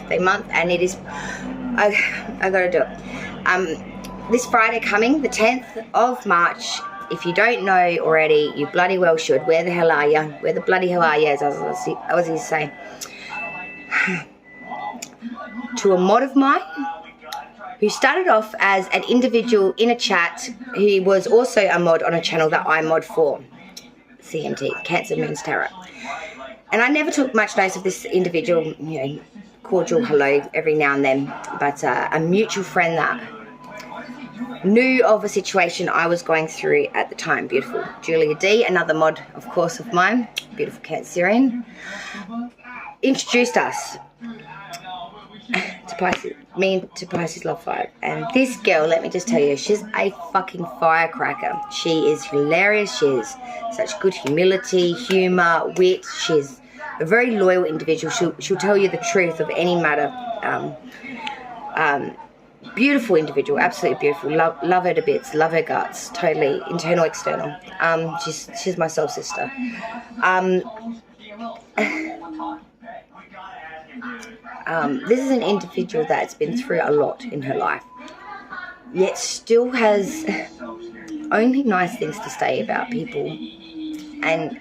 birthday month, and it is, I gotta do it. This Friday coming, the 10th of March, if you don't know already, you bloody well should. Where the hell are you? Where the bloody hell are you, as I was going to say. To a mod of mine, who started off as an individual in a chat, who was also a mod on a channel that I mod for, CMT, Cancer Moons Tarot. And I never took much notice of this individual, you know, cordial hello every now and then, but a mutual friend that knew of a situation I was going through at the time. Beautiful Julia D, another mod, of course, of mine, beautiful Cancerian, introduced us to Pisces, to Pisces Love 5. And this girl, let me just tell you, she's a fucking firecracker. She is hilarious. She has such good humility, humor, wit. She's a very loyal individual. She'll tell you the truth of any matter. Beautiful individual, absolutely beautiful. Love her to bits, love her guts, totally, internal, external. She's my soul sister. This is an individual that's been through a lot in her life, yet still has only nice things to say about people, and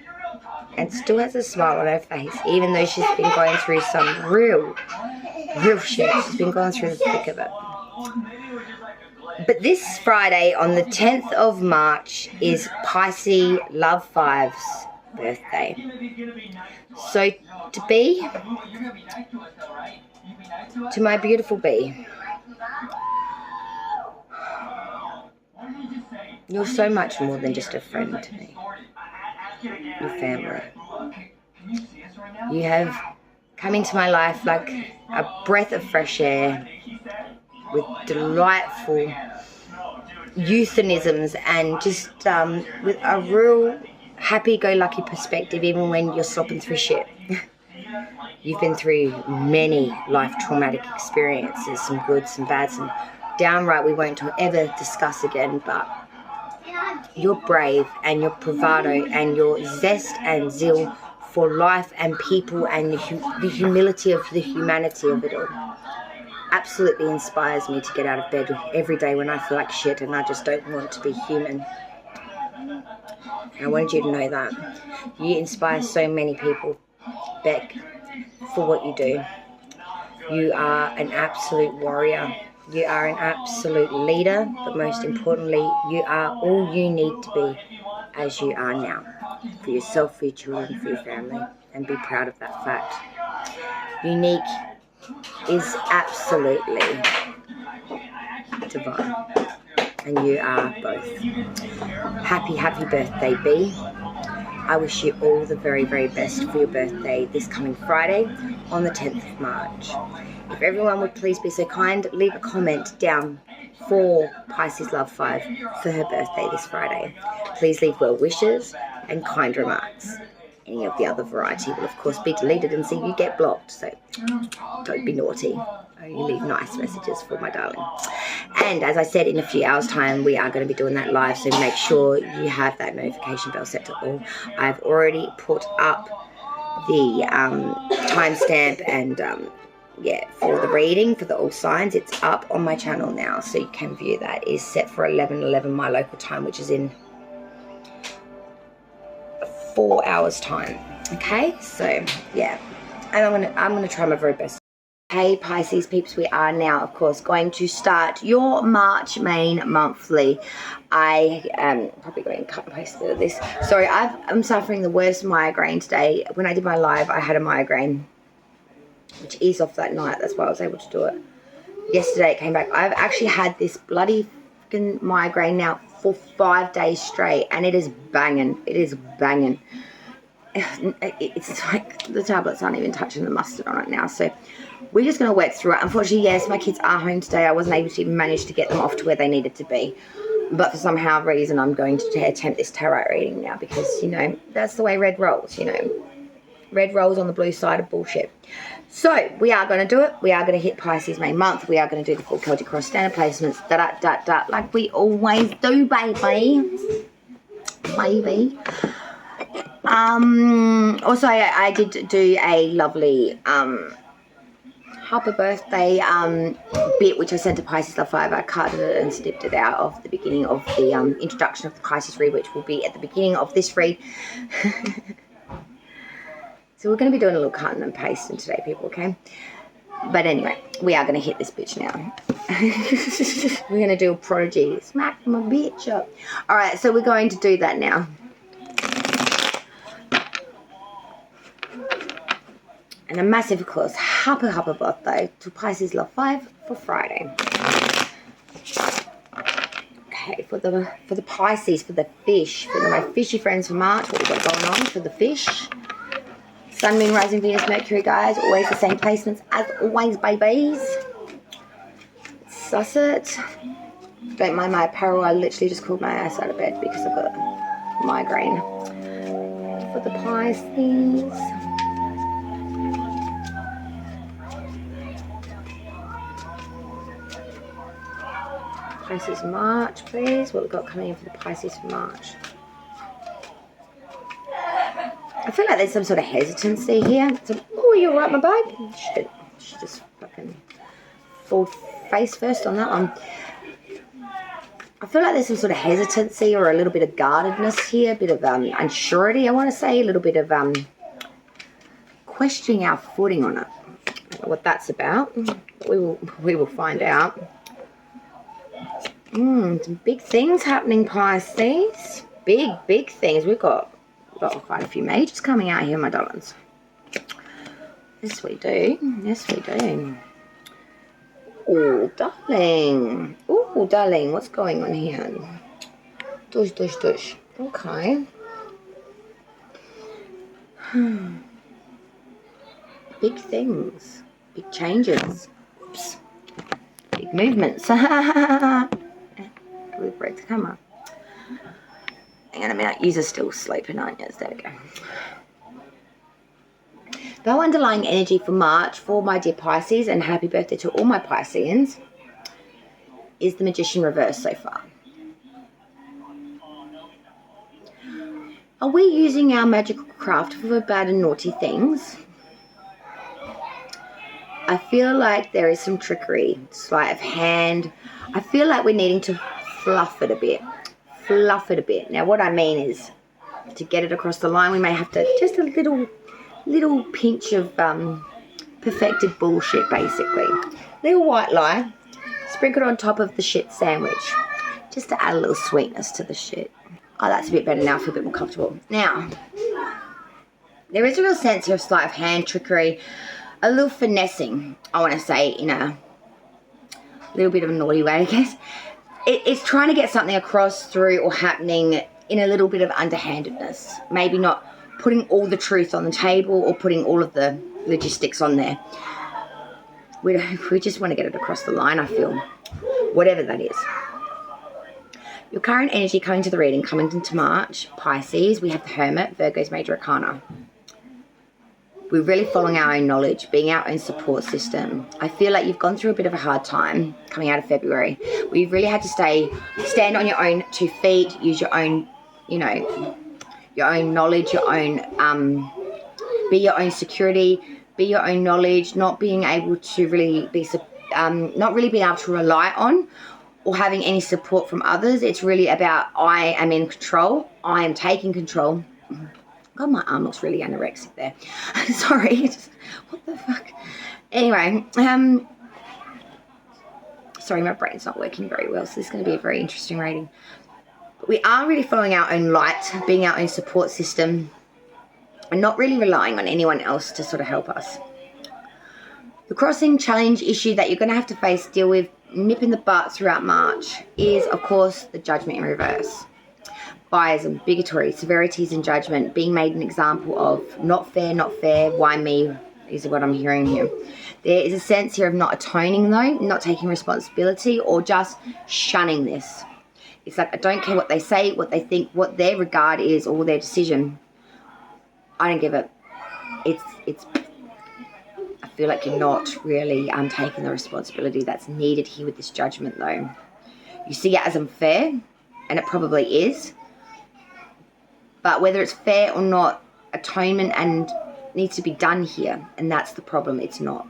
still has a smile on her face, even though she's been going through some real shit. She's been going through the thick of it. But this Friday, on the 10th of March, is Pisces Love 5's birthday. So to my beautiful bee, you're so much more than just a friend to me. Your family. You have come into my life like a breath of fresh air, with delightful euphemisms, and just with a real happy-go-lucky perspective, even when you're slopping through shit. You've been through many life traumatic experiences, some good, some bad, some downright we won't ever discuss again, but you're brave, and your bravado, and your zest and zeal for life and people, and the humility of the humanity of it all absolutely inspires me to get out of bed every day when I feel like shit and I just don't want to be human. And I wanted you to know that. You inspire so many people, Beck, for what you do. You are an absolute warrior. You are an absolute leader, but most importantly, you are all you need to be as you are now. For yourself, for your children, for your family, and be proud of that fact. Unique is absolutely divine, and you are both. Happy birthday, B. I wish you all the very, very best for your birthday this coming Friday on the 10th of March. If everyone would please be so kind, leave a comment down for Pisces Love 5 for her birthday this Friday. Please leave well wishes and kind remarks. Any of the other variety will of course be deleted and see you get blocked, so don't be naughty. Only leave nice messages for my darling. And as I said, in a few hours time we are going to be doing that live, so make sure you have that notification bell set to all. I've already put up the timestamp and yeah, for the reading for the all signs. It's up on my channel now, so you can view that. It is set for 11:11 my local time, which is in 4 hours time. Okay, so yeah, and I'm gonna try my very best. Hey Pisces peeps, we are now of course going to start your March main monthly. I am probably going to cut and paste a bit of this. Sorry, I'm suffering the worst migraine today. When I did my live, I had a migraine, which eased off that night. That's why I was able to do it. Yesterday it came back. I've actually had this bloody fucking migraine now for 5 days straight, and it is banging. It is banging. It's like the tablets aren't even touching the mustard on it now, so we're just going to work through it. Unfortunately, yes, my kids are home today. I wasn't able to even manage to get them off to where they needed to be, but for somehow reason I'm going to attempt this tarot reading now, because you know that's the way red rolls. You know, red rolls on the blue side of bullshit. So we are going to do it. We are going to hit Pisces main month. We are going to do the full Celtic Cross standard placements, like we always do, baby. Also, I did do a lovely happy birthday bit, which I sent to Pisces Love 5. I cut it and snipped it out of the beginning of the introduction of the Pisces read, which will be at the beginning of this read. So we're going to be doing a little cutting and pasting today, people, okay? But anyway, we are going to hit this bitch now. We're going to do a prodigy. Smack my bitch up. All right, so we're going to do that now. And a massive, of course, happy birthday to Pisces Love 5 for Friday. Okay, for the Pisces, for the fish, for my fishy friends for March, what we've got going on for the fish. Sun, Moon, Rising, Venus, Mercury, guys. Always the same placements as always, babies. Suss it. Don't mind my apparel. I literally just called my ass out of bed because I've got a migraine. For the Pisces. Pisces March, please. What we've got coming in for the Pisces for March. I feel like there's some sort of hesitancy here. Oh, you alright, my babe? Shit. She just fucking full face first on that one. I feel like there's some sort of hesitancy or a little bit of guardedness here, a bit of unsurety, I want to say, a little bit of questioning our footing on it. I don't know what that's about. We will find out. Some big things happening, Pisces. Big things. We've got quite a few majors coming out here, my darlings. Yes, we do. Yes, we do. Oh, darling. Oh, darling. What's going on here? Dush. Okay. Big things. Big changes. Oops. Big movements. We break the camera. Hang on a minute. You're still sleeping, aren't you? There we go. The underlying energy for March for my dear Pisces, and happy birthday to all my Pisceans, is the Magician reverse so far. Are we using our magical craft for bad and naughty things? I feel like there is some trickery, sleight of hand. I feel like we're needing to fluff it a bit. Now, what I mean is, to get it across the line, we may have to just a little pinch of perfected bullshit, basically. Little white lie, sprinkled on top of the shit sandwich, just to add a little sweetness to the shit. Oh, that's a bit better now. I feel a bit more comfortable. Now, there is a real sense of sleight of hand, trickery, a little finessing, I want to say, in a little bit of a naughty way, I guess. It's trying to get something across, through, or happening in a little bit of underhandedness. Maybe not putting all the truth on the table or putting all of the logistics on there. We just want to get it across the line, I feel. Whatever that is. Your current energy coming to the reading, coming into March, Pisces, we have the Hermit, Virgo's Major Arcana. We're really following our own knowledge, being our own support system. I feel like you've gone through a bit of a hard time coming out of February, where you've really had to stand on your own 2 feet, use your own, your own knowledge, your own, be your own security, be your own knowledge, not being able to really be, not really being able to rely on or having any support from others. It's really about, I am in control, I am taking control. God, my arm looks really anorexic there. Sorry. What the fuck? Anyway, sorry, my brain's not working very well, so this is going to be a very interesting reading. But we are really following our own light, being our own support system, and not really relying on anyone else to sort of help us. The crossing challenge issue that you're going to have to face, deal with, nip in the butt throughout March is, of course, the Judgment in reverse. Biasm, bigotry, severities and judgment, being made an example of. Not fair, why me, is what I'm hearing here. There is a sense here of not atoning, though, not taking responsibility, or just shunning this. It's like, I don't care what they say, what they think, what their regard is, or their decision. I don't give it. I feel like you're not really taking the responsibility that's needed here with this judgment, though. You see it as unfair, and it probably is. But whether it's fair or not, atonement and needs to be done here, and that's the problem. It's not.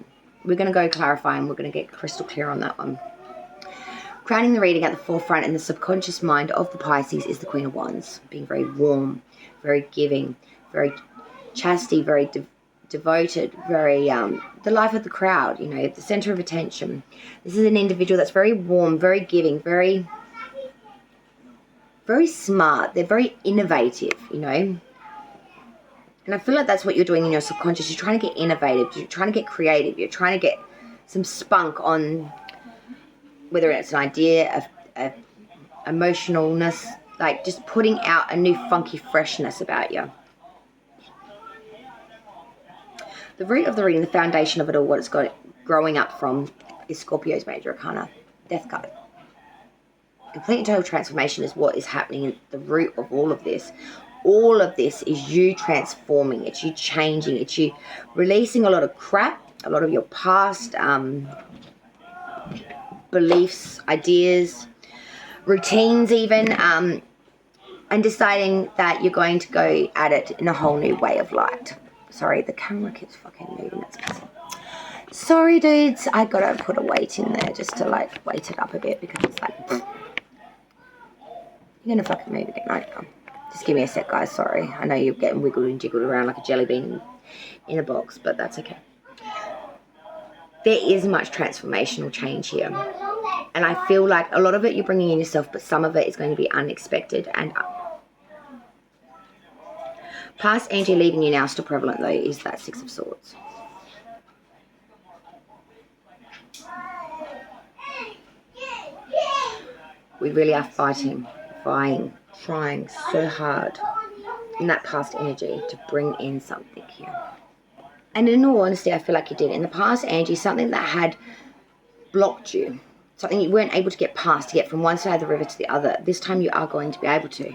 we're going to go clarifying. We're going to get crystal clear on that one. Crowning the reading at the forefront in the subconscious mind of the Pisces is the Queen of Wands, being very warm, very giving, very chastity, very devoted, very the life of the crowd, you know, the center of attention. This is an individual that's very warm, very giving, very smart. They're very innovative, you know. And I feel like that's what you're doing in your subconscious. You're trying to get innovative. You're trying to get creative. You're trying to get some spunk on whether it's an idea, a emotionalness, like just putting out a new funky freshness about you. The root of the reading, the foundation of it all, what it's got growing up from, is Scorpio's major arcana, Death card. Complete and total transformation is what is happening at the root of all of this. All of this is you transforming. It's you changing. It's you releasing a lot of crap, a lot of your past beliefs, ideas, routines even, and deciding that you're going to go at it in a whole new way of light. Sorry, the camera keeps fucking moving. That's crazy. Sorry, dudes. I gotta put a weight in there just to like weight it up a bit because it's like you're gonna fucking move again. I know. Just give me a sec, guys. Sorry. I know you're getting wiggled and jiggled around like a jelly bean in a box, but that's okay. There is much transformational change here. And I feel like a lot of it you're bringing in yourself, but some of it is going to be unexpected. And past energy leaving you now, still prevalent though, is that Six of Swords. We really are fighting, trying so hard in that past energy to bring in something here. And in all honesty, I feel like you did. In the past energy, something that had blocked you, something you weren't able to get past, to get from one side of the river to the other, this time you are going to be able to.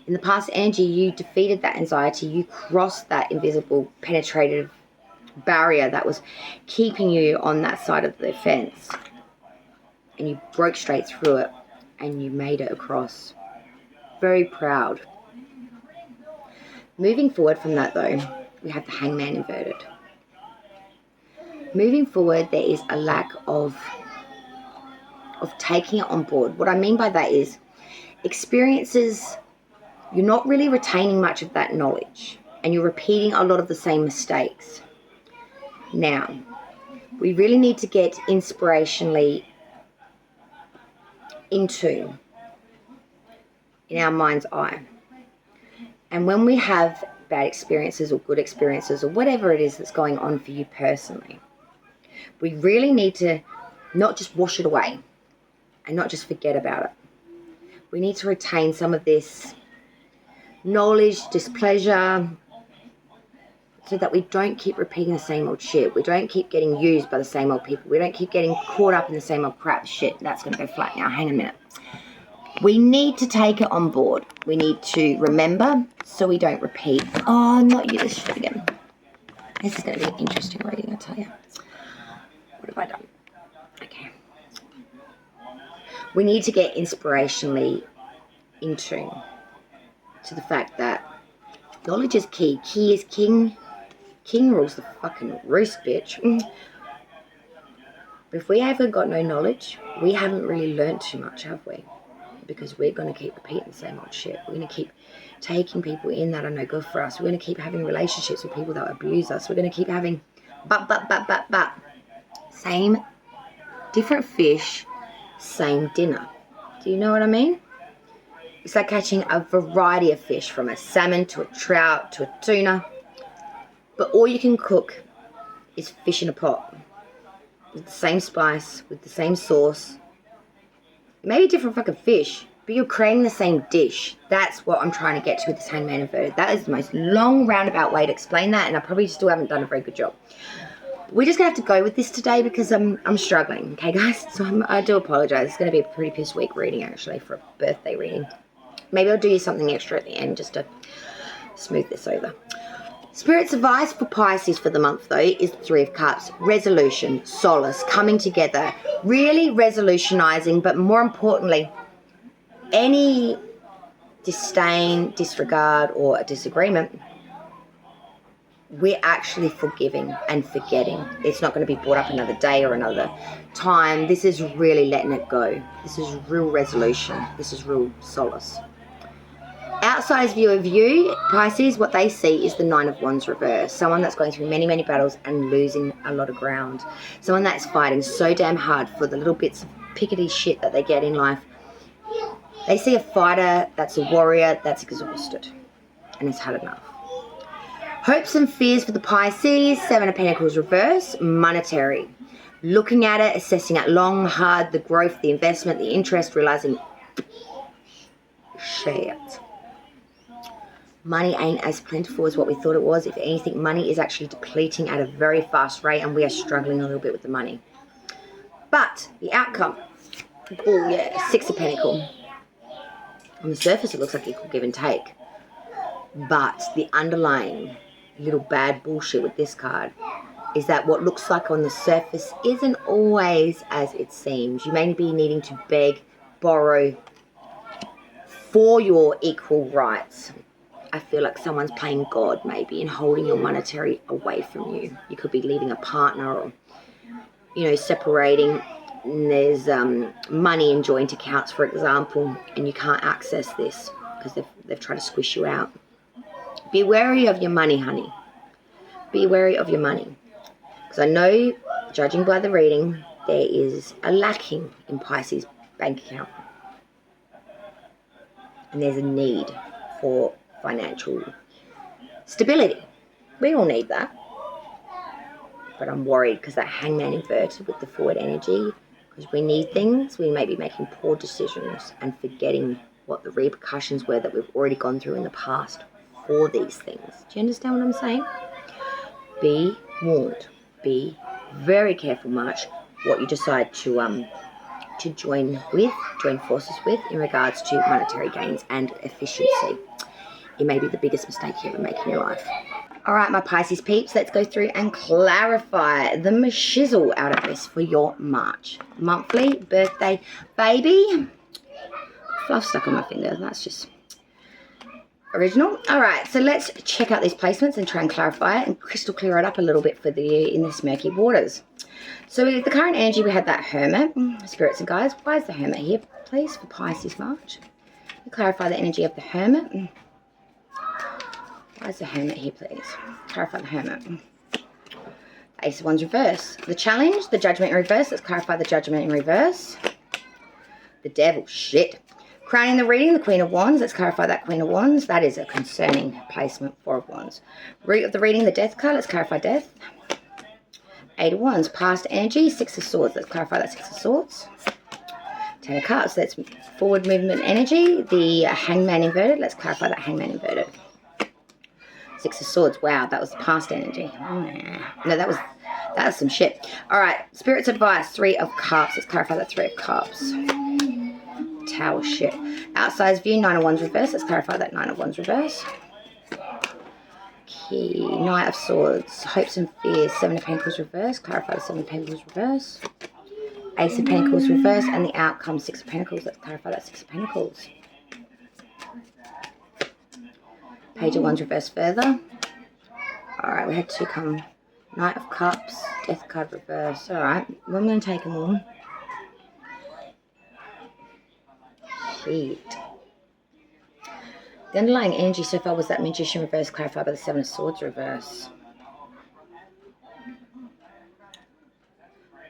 In the past energy, you defeated that anxiety. You crossed that invisible, penetrative barrier that was keeping you on that side of the fence. And you broke straight through it and you made it across. Very proud. Moving forward from that though, we have the Hangman inverted. Moving forward, there is a lack of taking it on board. What I mean by that is experiences, you're not really retaining much of that knowledge and you're repeating a lot of the same mistakes. Now, we really need to get inspirationally in our mind's eye. And when we have bad experiences or good experiences or whatever it is that's going on for you personally, we really need to not just wash it away and not just forget about it. We need to retain some of this knowledge, displeasure, so that we don't keep repeating the same old shit. We don't keep getting used by the same old people. We don't keep getting caught up in the same old crap. Shit, that's going to go flat now. Hang a minute. We need to take it on board. We need to remember so we don't repeat. Oh, not you, this shit again. This is going to be an interesting reading, I tell you. What have I done? Okay. We need to get inspirationally in tune to the fact that knowledge is key. Key is king. King rules the fucking roost, bitch. But if we haven't got no knowledge, we haven't really learned too much, have we? Because we're going to keep repeating the same old shit. We're going to keep taking people in that are no good for us. We're going to keep having relationships with people that abuse us. We're going to keep having but. Same, different fish, same dinner. Do you know what I mean? It's like catching a variety of fish, from a salmon to a trout to a tuna. But all you can cook is fish in a pot. With the same spice, with the same sauce. Maybe different fucking fish, but you're creating the same dish. That's what I'm trying to get to with this Hangman inverted. That is the most long roundabout way to explain that, and I probably still haven't done a very good job. We're just going to have to go with this today because I'm struggling, okay guys? So I do apologise. It's going to be a pretty piss weak reading actually for a birthday reading. Maybe I'll do you something extra at the end just to smooth this over. Spirit's advice for Pisces for the month though is the Three of Cups. Resolution, solace, coming together, really resolutionizing, but more importantly, any disdain, disregard or a disagreement, we're actually forgiving and forgetting. It's not going to be brought up another day or another time. This is really letting it go. This is real resolution. This is real solace. Outsider's view of you, Pisces, what they see is the Nine of Wands reverse. Someone that's going through many, many battles and losing a lot of ground. Someone that's fighting so damn hard for the little bits of pickety shit that they get in life. They see a fighter that's a warrior that's exhausted and has had enough. Hopes and fears for the Pisces, Seven of Pentacles reverse, monetary. Looking at it, assessing it long, hard, the growth, the investment, the interest, realizing shit. Money ain't as plentiful as what we thought it was. If anything, money is actually depleting at a very fast rate and we are struggling a little bit with the money. But the outcome, oh yeah, Six of Pentacles. On the surface, it looks like equal give and take. But the underlying little bad bullshit with this card is that what looks like on the surface isn't always as it seems. You may be needing to beg, borrow for your equal rights. I feel like someone's playing God maybe and holding your monetary away from you. You could be leaving a partner or, you know, separating. And there's money in joint accounts, for example, and you can't access this because they've tried to squish you out. Be wary of your money, honey. Be wary of your money. Because I know, judging by the reading, there is a lacking in Pisces' bank account. And there's a need for financial stability. We all need that. But I'm worried because that hangman inverted with the forward energy. Because we need things, we may be making poor decisions and forgetting what the repercussions were that we've already gone through in the past for these things. Do you understand what I'm saying? Be warned. Be very careful, March, what you decide to join forces with in regards to monetary gains and efficiency. It may be the biggest mistake you ever make in your life. All right, my Pisces peeps, let's go through and clarify the shizzle out of this for your March. Monthly, birthday, baby. Fluff stuck on my finger. That's just original. All right, so let's check out these placements and try and clarify it and crystal clear it up a little bit for the in this murky waters. So with the current energy, we had that Hermit. Spirits and guides, why is the Hermit here, please, for Pisces March? Clarify the energy of the Hermit. Why is the Hermit here, please? Clarify the Hermit. Ace of Wands reverse. The Challenge, the Judgment in reverse. Let's clarify the Judgment in reverse. The Devil, shit. Crowning the reading, the Queen of Wands. Let's clarify that Queen of Wands. That is a concerning placement, Four of Wands. Root of the reading, the Death card. Let's clarify Death. Eight of Wands, past energy, Six of Swords. Let's clarify that Six of Swords. Ten of Cups, that's forward movement energy. The Hangman inverted. Let's clarify that Hangman inverted. Six of Swords. Wow, that was past energy. No, that was some shit. All right, Spirit's advice. Three of Cups. Let's clarify that Three of Cups. Tower shit. Outside's view. Nine of Wands reverse. Let's clarify that Nine of Wands reverse. Key. Knight of Swords. Hopes and fears. Seven of Pentacles reverse. Clarify the Seven of Pentacles reverse. Ace of Pentacles reverse. And the outcome, Six of Pentacles. Let's clarify that Six of Pentacles. Page of Wands reverse further. Alright, we had to come Knight of Cups, Death card reverse. Alright, well, I'm going to take them all. Shit. The underlying energy so far was that Magician reverse, clarified by the Seven of Swords reverse.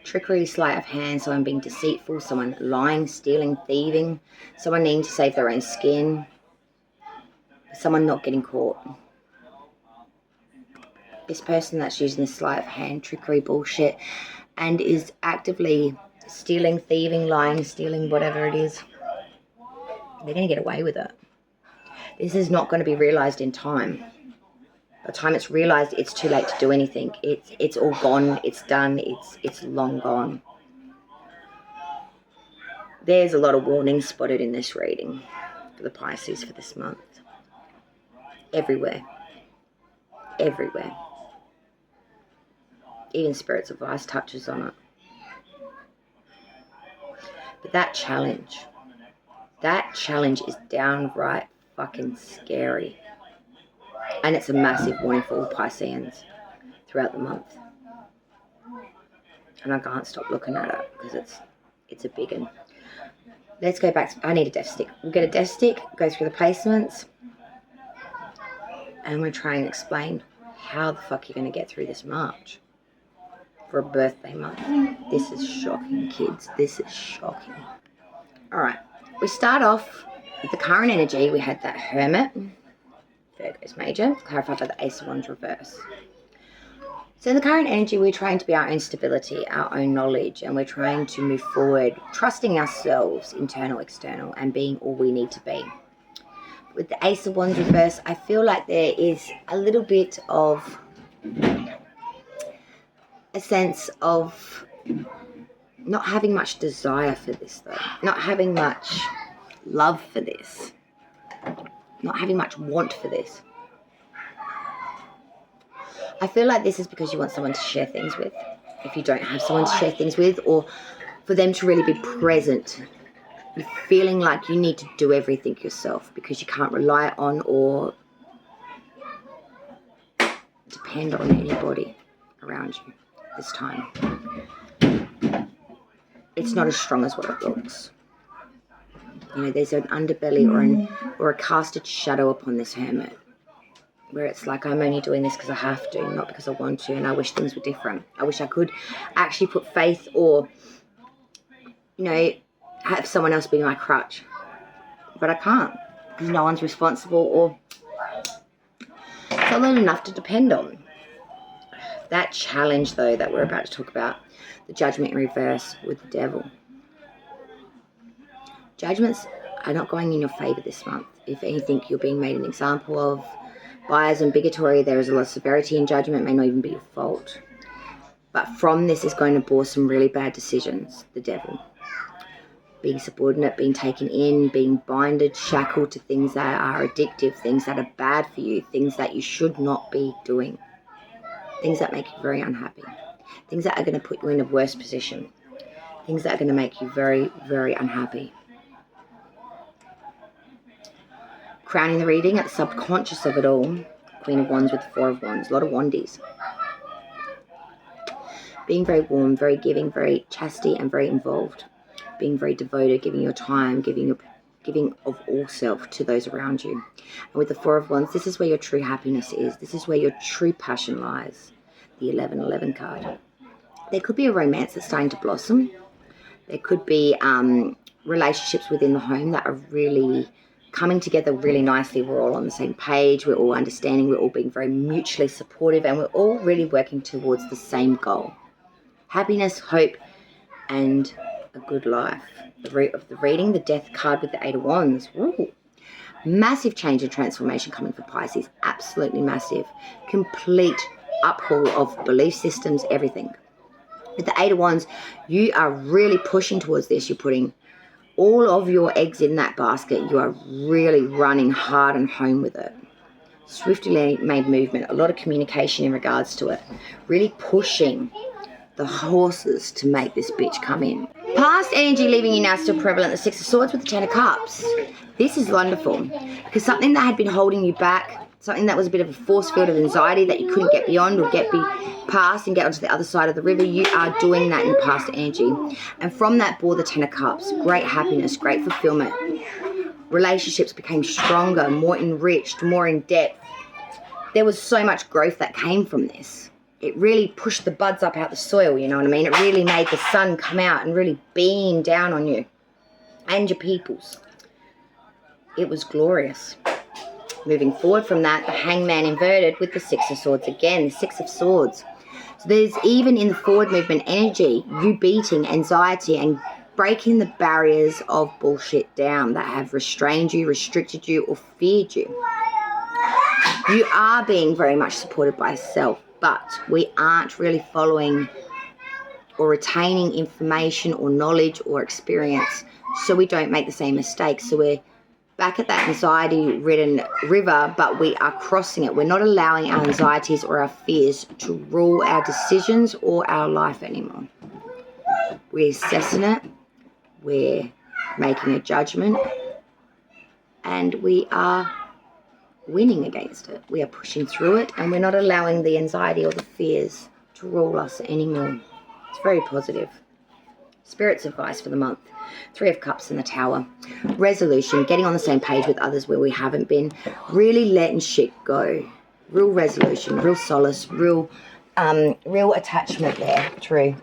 Trickery, sleight of hand, someone being deceitful, someone lying, stealing, thieving, someone needing to save their own skin, someone not getting caught. This person that's using this sleight of hand, trickery bullshit, and is actively stealing, thieving, lying, stealing, whatever it is, they're going to get away with it. This is not going to be realised in time. By the time it's realised, it's too late to do anything. It's all gone. It's done. It's long gone. There's a lot of warnings spotted in this reading for the Pisces for this month. Everywhere. Everywhere. Even Spirit's advice touches on it. But that challenge is downright fucking scary. And it's a massive warning for all Pisceans throughout the month. And I can't stop looking at it because it's a big one. Let's go back. I need a death stick. We'll get a death stick, go through the placements, and I'm going to try and explain how the fuck you're going to get through this March for a birthday month. This is shocking, kids. This is shocking. All right. We start off with the current energy. We had that Hermit, Virgo's major, clarified by the Ace of Wands reverse. So in the current energy, we're trying to be our own stability, our own knowledge, and we're trying to move forward, trusting ourselves, internal, external, and being all we need to be. With the Ace of Wands reverse, I feel like there is a little bit of a sense of not having much desire for this, though. Not having much love for this. Not having much want for this. I feel like this is because you want someone to share things with. If you don't have someone to share things with, or for them to really be present, you're feeling like you need to do everything yourself because you can't rely on or depend on anybody around you this time. It's not as strong as what it looks. You know, there's an underbelly or a casted shadow upon this Hermit, where it's like, I'm only doing this because I have to, not because I want to, and I wish things were different. I wish I could actually put faith or, you know, have someone else be my crutch. But I can't, because no one's responsible, or it's not enough to depend on. That challenge, though, that we're about to talk about, the Judgment in reverse with the Devil. Judgments are not going in your favour this month. If anything, you're being made an example of. Bias and bigotry, there is a lot of severity in judgment, may not even be your fault. But from this is going to bore some really bad decisions, the Devil. Being subordinate, being taken in, being binded, shackled to things that are addictive, things that are bad for you, things that you should not be doing. Things that make you very unhappy. Things that are going to put you in a worse position. Things that are going to make you very, very unhappy. Crowning the reading at the subconscious of it all, Queen of Wands with the Four of Wands, a lot of wandies. Being very warm, very giving, very chastity and very involved. Being very devoted, giving your time, giving of all self to those around you. And with the Four of Wands, this is where your true happiness is. This is where your true passion lies. The 1111 card. There could be a romance that's starting to blossom. There could be relationships within the home that are really coming together really nicely. We're all on the same page. We're all understanding. We're all being very mutually supportive. And we're all really working towards the same goal. Happiness, hope, and a good life. The root of the reading, the Death card with the Eight of Wands. Ooh. Massive change and transformation coming for Pisces. Absolutely massive. Complete uphaul of belief systems, everything. With the Eight of Wands, you are really pushing towards this. You're putting all of your eggs in that basket. You are really running hard and home with it. Swiftly made movement. A lot of communication in regards to it. Really pushing the horses to make this bitch come in. Past energy leaving you now still prevalent. The Six of Swords with the Ten of Cups. This is wonderful. Because something that had been holding you back, something that was a bit of a force field of anxiety that you couldn't get beyond or get past and get onto the other side of the river, you are doing that in the past energy. And from that bore the Ten of Cups. Great happiness, great fulfillment. Relationships became stronger, more enriched, more in depth. There was so much growth that came from this. It really pushed the buds up out the soil, you know what I mean? It really made the sun come out and really beam down on you and your peoples. It was glorious. Moving forward from that, the Hangman inverted with the Six of Swords again, the Six of Swords. So there's even in the forward movement energy, you beating anxiety and breaking the barriers of bullshit down that have restrained you, restricted you, or feared you. You are being very much supported by self, but we aren't really following or retaining information or knowledge or experience, so we don't make the same mistakes. So we're back at that anxiety-ridden river, but we are crossing it. We're not allowing our anxieties or our fears to rule our decisions or our life anymore. We're assessing it, we're making a judgment, and we are winning against it. We are pushing through it, and we're not allowing the anxiety or the fears to rule us anymore. It's very positive. Spirit's advice for the month. 3 of Cups in the Tower. Resolution, getting on the same page with others where we haven't been. Really letting shit go. Real resolution, real solace, real attachment there through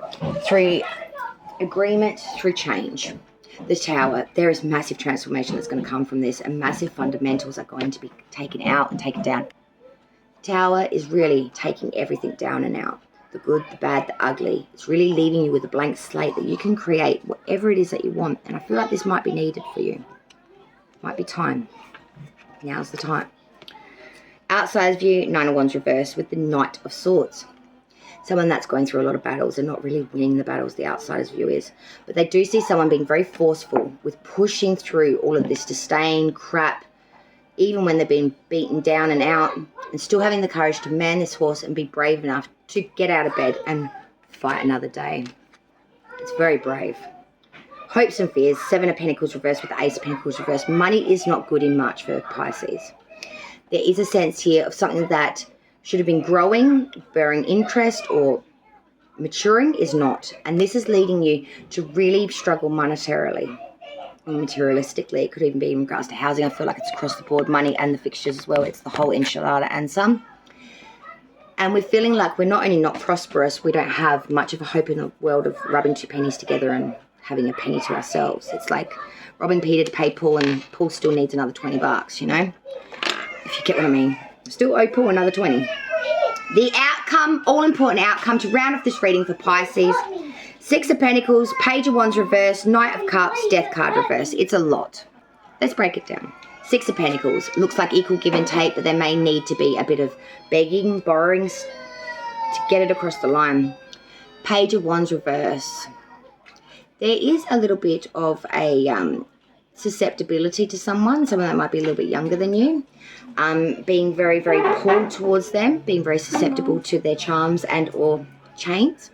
agreement, through change. The Tower, there is massive transformation that's going to come from this, and massive fundamentals are going to be taken out and taken down. The Tower is really taking everything down and out. The good, the bad, the ugly. It's really leaving you with a blank slate that you can create whatever it is that you want. And I feel like this might be needed for you. Might be time. Now's the time. Outsider's view, 9 of Wands reversed with the Knight of Swords. Someone that's going through a lot of battles and not really winning the battles, the outsider's view is. But they do see someone being very forceful with pushing through all of this disdain, crap, even when they're being beaten down and out, and still having the courage to man this horse and be brave enough to get out of bed and fight another day. It's very brave. Hopes and fears, 7 of Pentacles reversed with the Ace of Pentacles reversed. Money is not good in March for Pisces. There is a sense here of something that should have been growing, bearing interest, or maturing is not. And this is leading you to really struggle monetarily or materialistically. It could even be in regards to housing. I feel like it's across the board, money and the fixtures as well. It's the whole enchilada and some. And we're feeling like we're not only not prosperous, we don't have much of a hope in the world of rubbing 2 pennies together and having a penny to ourselves. It's like robbing Peter to pay Paul, and Paul still needs another 20 bucks, you know? If you get what I mean. Still owe Paul another 20. The outcome, all important outcome to round off this reading for Pisces. 6 of Pentacles, Page of Wands reverse, Knight of Cups, Death card reverse. It's a lot. Let's break it down. 6 of Pentacles. Looks like equal give and take, but there may need to be a bit of begging, borrowing to get it across the line. Page of Wands reverse. There is a little bit of a susceptibility to someone that might be a little bit younger than you. Being very, very pulled towards them, being very susceptible to their charms and or chains.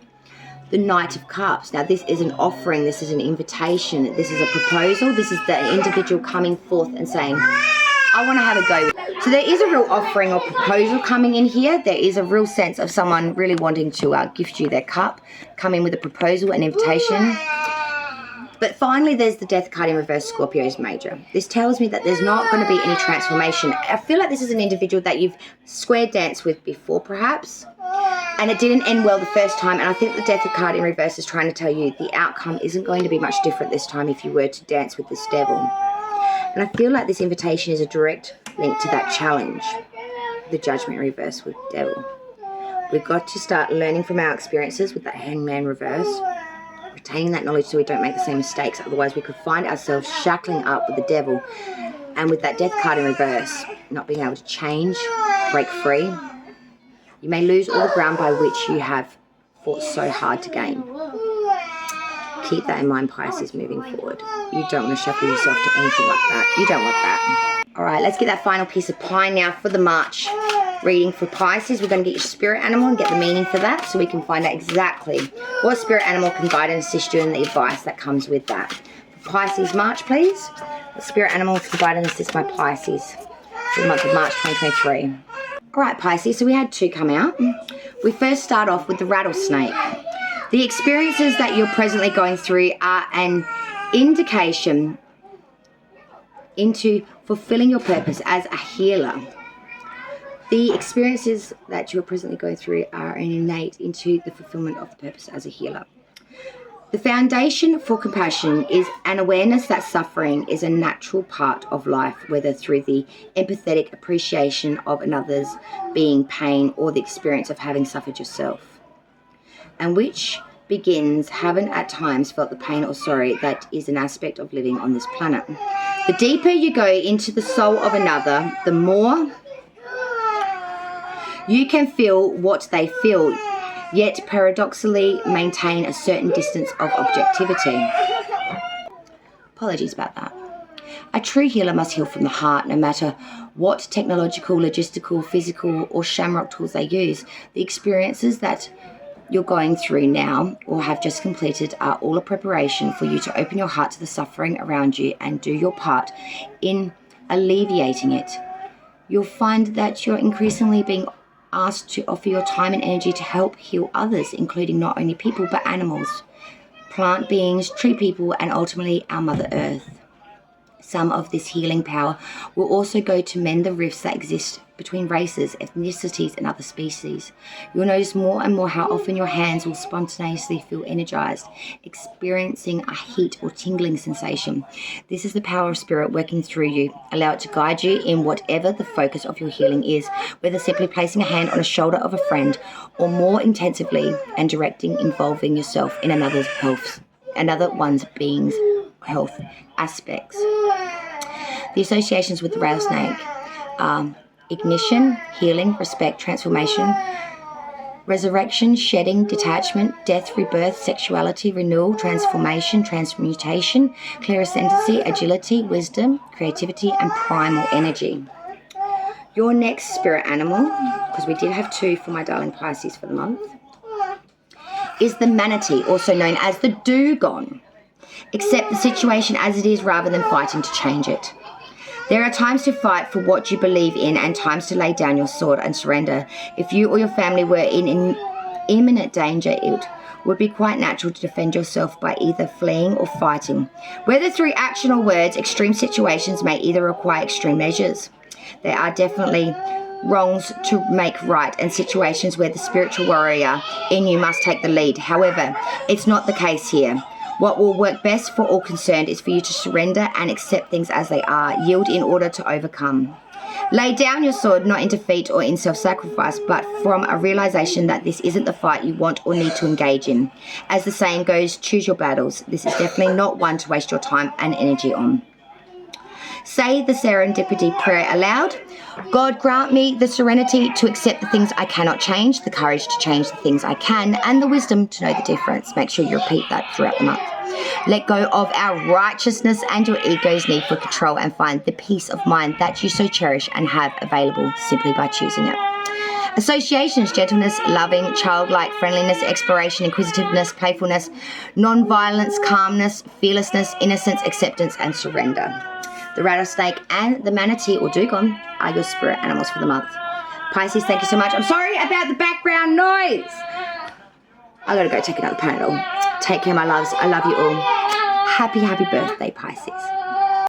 The Knight of Cups. Now, this is an offering. This is an invitation. This is a proposal. This is the individual coming forth and saying, I want to have a go. So there is a real offering or proposal coming in here. There is a real sense of someone really wanting to gift you their cup, come in with a proposal, an invitation. But finally, there's the Death card in reverse, Scorpio's major. This tells me that there's not going to be any transformation. I feel like this is an individual that you've square danced with before, perhaps. And it didn't end well the first time. And I think the Death card in reverse is trying to tell you the outcome isn't going to be much different this time if you were to dance with this devil. And I feel like this invitation is a direct link to that challenge. The Judgment reverse with devil. We've got to start learning from our experiences with that Hangman reverse. Retaining that knowledge so we don't make the same mistakes. Otherwise, we could find ourselves shackling up with the devil. And with that Death card in reverse, not being able to change, break free, you may lose all the ground by which you have fought so hard to gain. Keep that in mind, Pisces, moving forward. You don't want to shackle yourself to anything like that. You don't want that. All right, let's get that final piece of pie now for the March reading for Pisces. We're going to get your spirit animal and get the meaning for that so we can find out exactly what spirit animal can guide and assist you in the advice that comes with that. For Pisces March, please. The spirit animal can guide and assist my Pisces for the month of March 2023. All right, Pisces, so we had 2 come out. We first start off with the rattlesnake. The experiences that you're presently going through are an indication into fulfilling your purpose as a healer. The experiences that you are presently going through are an innate into the fulfillment of the purpose as a healer. The foundation for compassion is an awareness that suffering is a natural part of life, whether through the empathetic appreciation of another's being pain or the experience of having suffered yourself, and which begins having at times felt the pain or sorrow that is an aspect of living on this planet. The deeper you go into the soul of another, the more you can feel what they feel, yet paradoxically maintain a certain distance of objectivity. Apologies about that. A true healer must heal from the heart, no matter what technological, logistical, physical, or shamrock tools they use. The experiences that you're going through now or have just completed are all a preparation for you to open your heart to the suffering around you and do your part in alleviating it. You'll find that you're increasingly being asked to offer your time and energy to help heal others, including not only people but animals, plant beings, tree people, and ultimately our Mother Earth. Some of this healing power will also go to mend the rifts that exist between races, ethnicities, and other species. You'll notice more and more how often your hands will spontaneously feel energized, experiencing a heat or tingling sensation. This is the power of spirit working through you. Allow it to guide you in whatever the focus of your healing is, whether simply placing a hand on a shoulder of a friend or more intensively and directing involving yourself in another one's being's health aspects. The associations with the rattlesnake are ignition, healing, respect, transformation, resurrection, shedding, detachment, death, rebirth, sexuality, renewal, transformation, transmutation, clairsentiency, agility, wisdom, creativity, and primal energy. Your next spirit animal, because we did have 2 for my darling Pisces for the month, is the manatee, also known as the dugong. Accept the situation as it is rather than fighting to change it. There are times to fight for what you believe in and times to lay down your sword and surrender. If you or your family were in imminent danger, it would be quite natural to defend yourself by either fleeing or fighting. Whether through action or words, extreme situations may either require extreme measures. There are definitely wrongs to make right and situations where the spiritual warrior in you must take the lead. However, it's not the case here. What will work best for all concerned is for you to surrender and accept things as they are, yield in order to overcome. Lay down your sword, not in defeat or in self-sacrifice, but from a realization that this isn't the fight you want or need to engage in. As the saying goes, choose your battles. This is definitely not one to waste your time and energy on. Say the serendipity prayer aloud. God, grant me the serenity to accept the things I cannot change, the courage to change the things I can, and the wisdom to know the difference. Make sure you repeat that throughout the month. Let go of our righteousness and your ego's need for control and find the peace of mind that you so cherish and have available simply by choosing it. Associations: gentleness, loving, childlike, friendliness, exploration, inquisitiveness, playfulness, non-violence, calmness, fearlessness, innocence, acceptance, and surrender. The rattlesnake and the manatee or dugong are your spirit animals for the month. Pisces, thank you so much. I'm sorry about the background noise. I gotta go take another Panadol. Take care, my loves. I love you all. Happy birthday, Pisces.